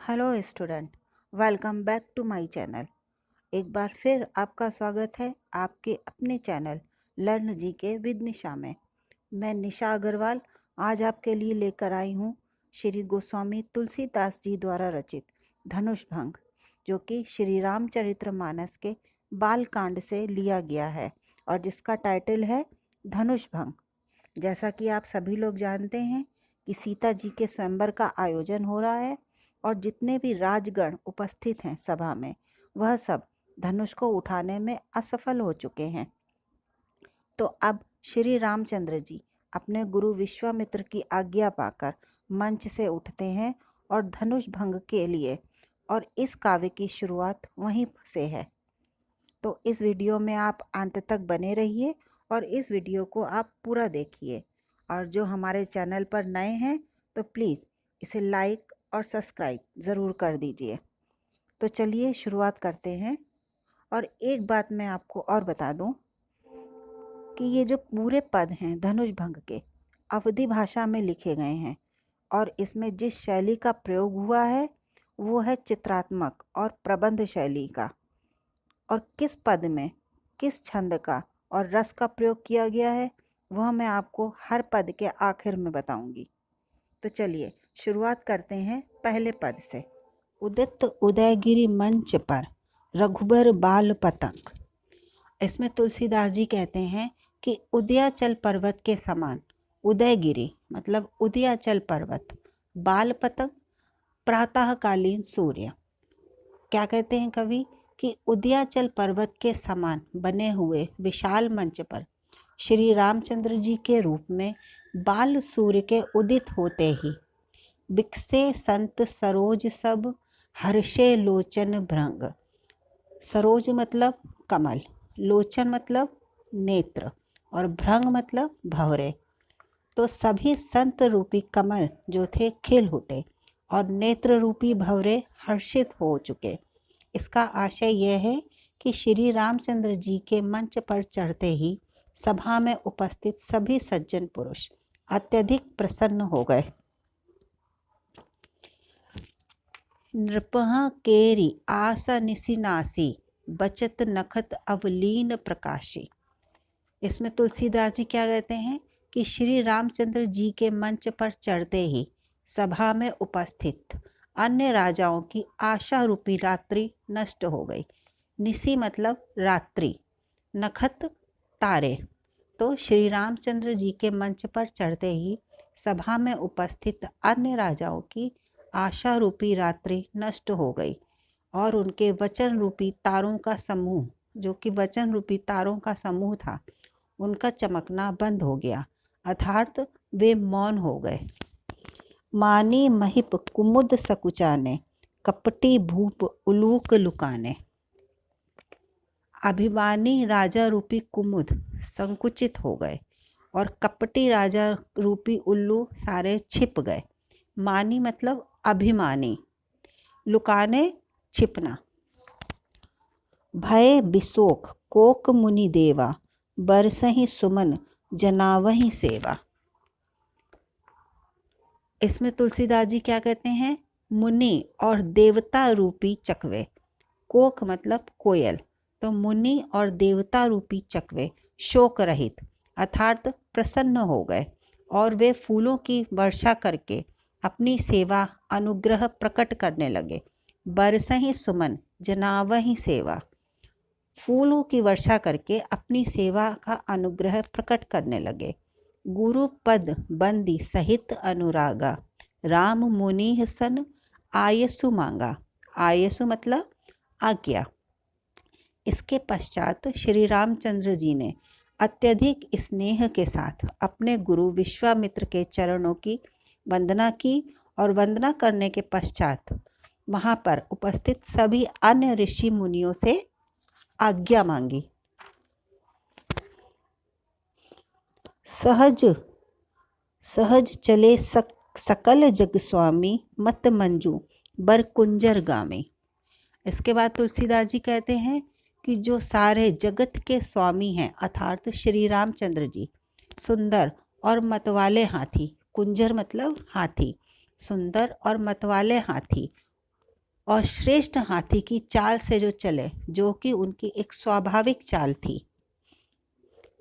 Hello student, welcome back to my channel. एक बार फिर आपका स्वागत है आपके अपने channel learn GK with Nisha में। मैं निशा अग्रवाल आज आपके लिए लेकर आई हूँ श्री गोस्वामी तुलसीदास जी द्वारा रचित धनुष भंग, जो कि श्री रामचरितमानस के बाल कांड से लिया गया है और जिसका टाइटल है धनुष भंग। जैसा कि आप सभी लोग जानते हैं कि सीता जी के स्वयंवर का आयोजन हो रहा है और जितने भी राजगण उपस्थित हैं सभा में, वह सब धनुष को उठाने में असफल हो चुके हैं। तो अब श्री रामचंद्र जी अपने गुरु विश्वामित्र की आज्ञा पाकर मंच से उठते हैं और धनुष भंग के लिए, और इस काव्य की शुरुआत वहीं से है। तो इस वीडियो में आप अंत तक बने रहिए और इस वीडियो को आप पूरा देखिए। और जो हमारे चैनल पर नए हैं तो प्लीज़ इसे लाइक और सब्सक्राइब ज़रूर कर दीजिए। तो चलिए शुरुआत करते हैं। और एक बात मैं आपको और बता दूं कि ये जो पूरे पद हैं धनुष भंग के, अवधी भाषा में लिखे गए हैं और इसमें जिस शैली का प्रयोग हुआ है वो है चित्रात्मक और प्रबंध शैली का। और किस पद में किस छंद का और रस का प्रयोग किया गया है वह मैं आपको हर पद के आखिर में बताऊंगी। तो चलिए शुरुआत करते हैं पहले पद से। उदित उदयगिरि मंच पर रघुबर बाल पतंग। इसमें तुलसीदास जी कहते हैं कि उदयाचल पर्वत के समान, उदयगिरि मतलब उदयाचल पर्वत, बाल पतंग प्रातःकालीन सूर्य। क्या कहते हैं कवि कि उदयाचल पर्वत के समान बने हुए विशाल मंच पर श्री रामचंद्र जी के रूप में बाल सूर्य के उदित होते ही बिकसे संत सरोज सब हर्षे लोचन भृंग। सरोज मतलब कमल, लोचन मतलब नेत्र और भृंग मतलब भंवरे। तो सभी संत रूपी कमल जो थे खिल उठे और नेत्र रूपी भंवरे हर्षित हो चुके। इसका आशय यह है कि श्री रामचंद्र जी के मंच पर चढ़ते ही सभा में उपस्थित सभी सज्जन पुरुष अत्यधिक प्रसन्न हो गए। नृपह केरी आसा निसिनासी बचत नखत अवलीन प्रकाशी। इसमें तुलसीदास जी क्या कहते हैं कि श्री रामचंद्र जी के मंच पर चढ़ते ही सभा में उपस्थित अन्य राजाओं की आशा रूपी रात्रि नष्ट हो गई। निसी मतलब रात्रि, नखत तारे। तो श्री रामचंद्र जी के मंच पर चढ़ते ही सभा में उपस्थित अन्य राजाओं की आशा रूपी रात्रि नष्ट हो गई और उनके वचन रूपी तारों का समूह, जो कि वचन रूपी तारों का समूह था, उनका चमकना बंद हो गया, अर्थात वे मौन हो गए। मानी महिप कुमुद सकुचाने कपटी भूप उलूक लुकाने। अभिमानी राजा रूपी कुमुद संकुचित हो गए और कपटी राजा रूपी उल्लू सारे छिप गए। मानी मतलब अभिमानी, लुकाने छिपना। भय बिशोक कोक मुनि देवा बरसहि सुमन जनावहि सेवा। इसमें तुलसीदास जी क्या कहते हैं, मुनि और देवता रूपी चकवे, कोक मतलब कोयल, तो मुनि और देवता रूपी चकवे शोक रहित अर्थात प्रसन्न हो गए और वे फूलों की वर्षा करके अपनी सेवा अनुग्रह प्रकट करने लगे। बरसहि सुमन जनावहि सेवा, फूलों की वर्षा करके अपनी सेवा का अनुग्रह प्रकट करने लगे। गुरु पद बंदी सहित अनुरागा राम मुनि सन आयसु मांगा। आयसु मतलब आज्ञा। इसके पश्चात श्री रामचंद्र जी ने अत्यधिक स्नेह के साथ अपने गुरु विश्वामित्र के चरणों की वंदना की और वंदना करने के पश्चात वहां पर उपस्थित सभी अन्य ऋषि मुनियों से आज्ञा मांगी। सहज सहज चले सकल जग स्वामी मत मंजू बर कुंजर गामी। इसके बाद तुलसीदास जी कहते हैं कि जो सारे जगत के स्वामी हैं अर्थात श्री रामचंद्र जी सुंदर और मतवाले हाथी, कुंजर मतलब हाथी, सुंदर और मतवाले हाथी और श्रेष्ठ हाथी की चाल से जो चले, जो कि उनकी एक स्वाभाविक चाल थी।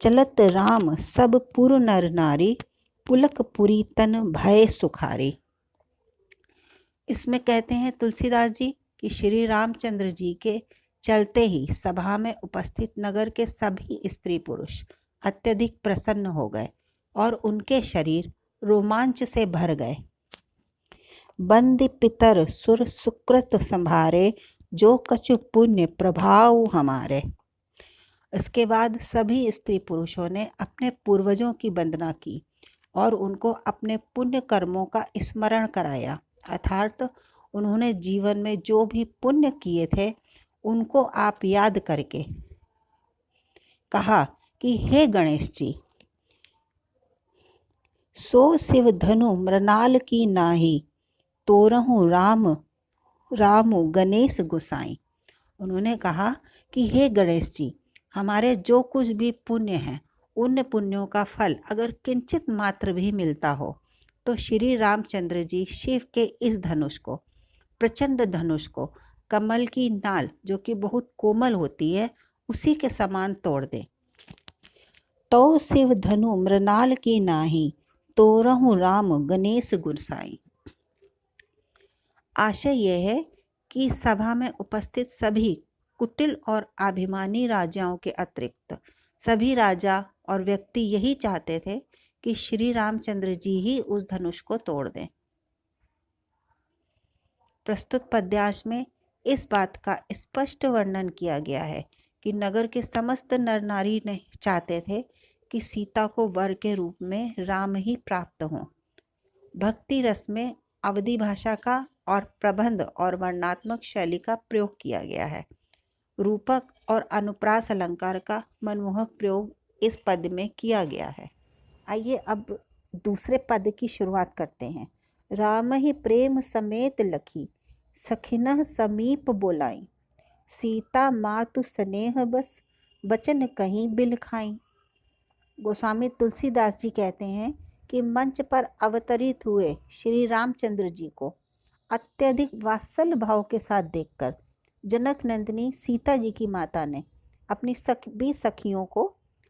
चलत राम सब पुर नर नारी, पुलक पुरी तन भय सुखारी। इसमें कहते हैं तुलसीदास जी कि श्री रामचंद्र जी के चलते ही सभा में उपस्थित नगर के सभी स्त्री पुरुष अत्यधिक प्रसन्न हो गए और उनके शरीर रोमांच से भर गए। बंद पितर सुर सुकृत संभारे, जो कछु पुण्य प्रभाव हमारे। इसके बाद सभी स्त्री पुरुषों ने अपने पूर्वजों की वंदना की और उनको अपने पुण्य कर्मों का स्मरण कराया, अर्थात उन्होंने जीवन में जो भी पुण्य किए थे उनको आप याद करके कहा कि हे गणेश जी, सो शिव धनु मृणाल की नाही, तोरहु राम राम गणेश गोसाई। उन्होंने कहा कि हे गणेश जी, हमारे जो कुछ भी पुण्य हैं उन पुण्यों का फल अगर किंचित मात्र भी मिलता हो तो श्री रामचंद्र जी शिव के इस धनुष को, प्रचंड धनुष को, कमल की नाल जो कि बहुत कोमल होती है उसी के समान तोड़ दे। तो शिव धनु मृणाल की नाही, तोरहु राम गणेश गुरसाई। आशय यह है कि सभा में उपस्थित सभी कुटिल और अभिमानी राजाओं के अतिरिक्त सभी राजा और व्यक्ति यही चाहते थे कि श्री रामचंद्र जी ही उस धनुष को तोड़ दें। प्रस्तुत पद्यांश में इस बात का स्पष्ट वर्णन किया गया है कि नगर के समस्त नर नारी ने चाहते थे कि सीता को वर के रूप में राम ही प्राप्त हों। भक्ति रस में अवधी भाषा का और प्रबंध और वर्णात्मक शैली का प्रयोग किया गया है। रूपक और अनुप्रास अलंकार का मनमोहक प्रयोग इस पद में किया गया है। आइए अब दूसरे पद की शुरुआत करते हैं। राम ही प्रेम समेत लखी, सखिनह समीप बोलाई, सीता मातु स्नेह बस, बचन कहीं बिल खाई। गोस्वामी तुलसीदास जी कहते हैं कि मंच पर अवतरित हुए श्री रामचंद्र जी को अत्यधिक वात्सल्य भाव के साथ देखकर जनक नंदिनी सीता जी की माता ने अपनी सभी सखियों को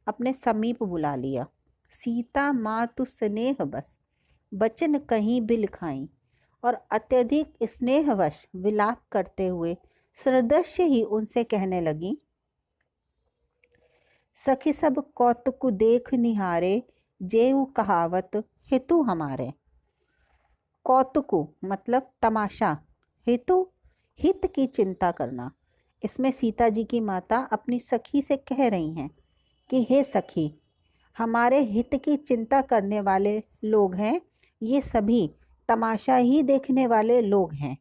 अपने समीप बुला लिया। सीता मातु स्नेह बस, बचन कहीं बिल खाई, और अत्यधिक स्नेहवश विलाप करते हुए सदृश्य ही उनसे कहने लगी, सखी सब कौतुक देख निहारे, जेऊ कहावत हेतु हमारे। कौतुक मतलब तमाशा, हेतु हित की चिंता करना। इसमें सीता जी की माता अपनी सखी से कह रही हैं कि हे सखी, हमारे हित की चिंता करने वाले लोग हैं, ये सभी तमाशा ही देखने वाले लोग हैं।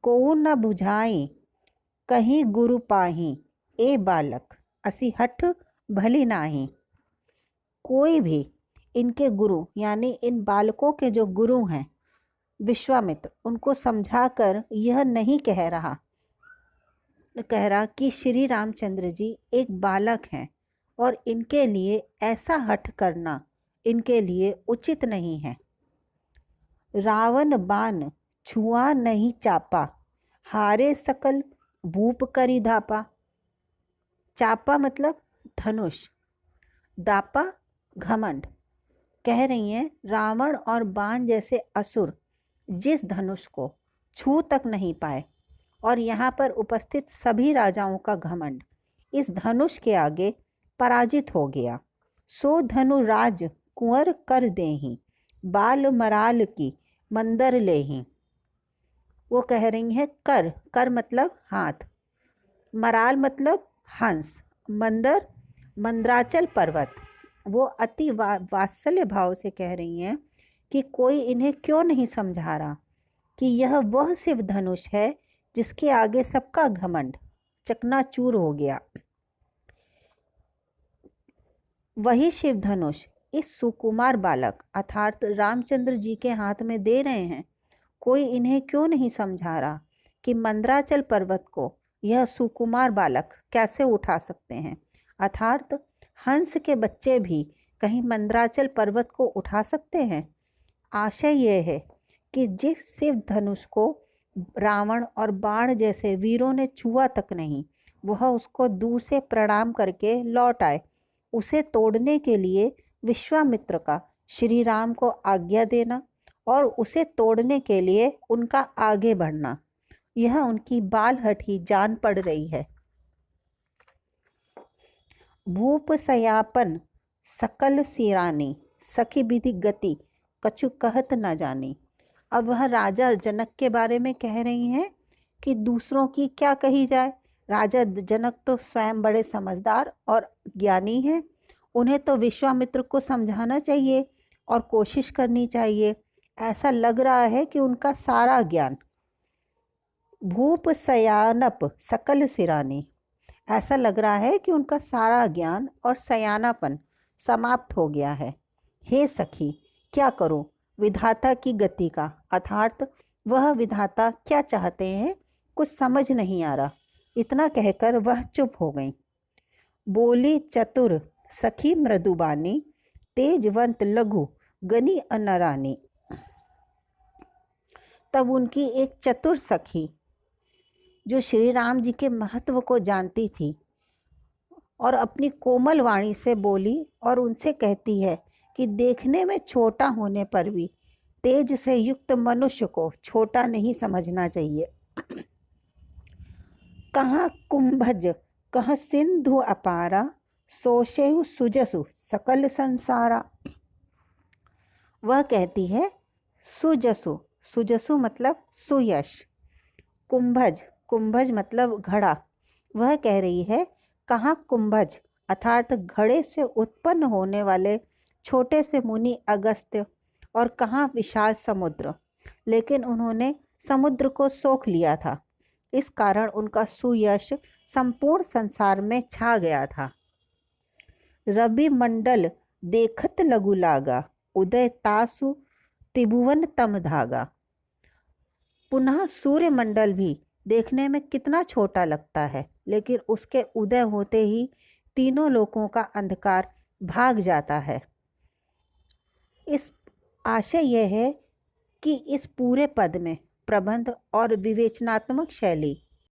को न बुझाई कहीं गुरु पाही, ए बालक असी हठ भली नाही। कोई भी इनके गुरु यानी इन बालकों के जो गुरु हैं विश्वामित्र, उनको समझाकर यह नहीं कह रहा कि श्री रामचंद्र जी एक बालक हैं और इनके लिए ऐसा हठ करना इनके लिए उचित नहीं है। रावण बाण छुआ नहीं चापा, हारे सकल भूप करी धापा। चापा मतलब धनुष, दापा घमंड। कह रही हैं रावण और बाण जैसे असुर जिस धनुष को छू तक नहीं पाए और यहाँ पर उपस्थित सभी राजाओं का घमंड इस धनुष के आगे पराजित हो गया। सो धनु राज कुंवर कर देही, बाल मराल की मंदर लेही। वो कह रही हैं कर, कर मतलब हाथ, मराल मतलब हंस, मंदर मंदराचल पर्वत। वो अति वात्सल्य भाव से कह रही हैं कि कोई इन्हें क्यों नहीं समझा रहा कि यह वह शिव धनुष है जिसके आगे सबका घमंड चकनाचूर हो गया। वही शिव धनुष इस सुकुमार बालक अर्थात रामचंद्र जी के हाथ में दे रहे हैं। कोई इन्हें क्यों नहीं समझा रहा कि मंदराचल पर्वत को यह सुकुमार बालक कैसे उठा सकते हैं, अर्थात हंस के बच्चे भी कहीं मंदराचल पर्वत को उठा सकते हैं। आशय यह है कि जिस शिव धनुष को रावण और बाण जैसे वीरों ने छुआ तक नहीं। वह उसको दूर से प्रणाम करके लौट आए। उसे तोड़ने के लिए विश्वामित्र का श्री राम को आज्ञा देना और उसे तोड़ने के लिए उनका आगे बढ़ना, यह उनकी बालहठी जान पड़ रही है। भूप सयापन सकल सिरानी, सखी विधि गति कछु कहत न जानी। अब वह राजा जनक के बारे में कह रही हैं कि दूसरों की क्या कही जाए। राजा जनक तो स्वयं बड़े समझदार और ज्ञानी हैं। उन्हें तो विश्वामित्र को समझाना चाहिए और कोशिश करनी चाहिए। ऐसा लग रहा है कि उनका सारा ज्ञान भूप सयानप सकल सिरानी, ऐसा लग रहा है कि उनका सारा ज्ञान और सयानापन समाप्त हो गया है। हे सखी, क्या करो विधाता की गति का, अर्थात वह विधाता क्या चाहते हैं कुछ समझ नहीं आ रहा। इतना कहकर वह चुप हो गई। बोली चतुर सखी मृदुबानी, तेजवंत लघु गनी अनरानी। तब उनकी एक चतुर सखी जो श्री राम जी के महत्व को जानती थी और अपनी कोमल वाणी से बोली और उनसे कहती है कि देखने में छोटा होने पर भी तेज से युक्त मनुष्य को छोटा नहीं समझना चाहिए। कहाँ कुंभज कहाँ सिंधु अपारा, सोशेहु सुजसु सकल संसारा। वह कहती है सुजसु, सुजसु मतलब सुयश, कुंभज, कुंभज मतलब घड़ा। वह कह रही है कहाँ कुंभज अर्थात घड़े से उत्पन्न होने वाले छोटे से मुनि अगस्त्य और कहाँ विशाल समुद्र, लेकिन उन्होंने समुद्र को सोख लिया था। इस कारण उनका सुयश संपूर्ण संसार में छा गया था। रवि मंडल देखत लघु लागा, उदय तासु त्रिभुवन तम धागा। पुनः सूर्य मंडल भी देखने में कितना छोटा लगता है, लेकिन उसके उदय होते ही तीनों लोकों का अंधकार भाग जाता है। इस आशय यह है कि इस पूरे पद में प्रबंध और विवेचनात्मक शैली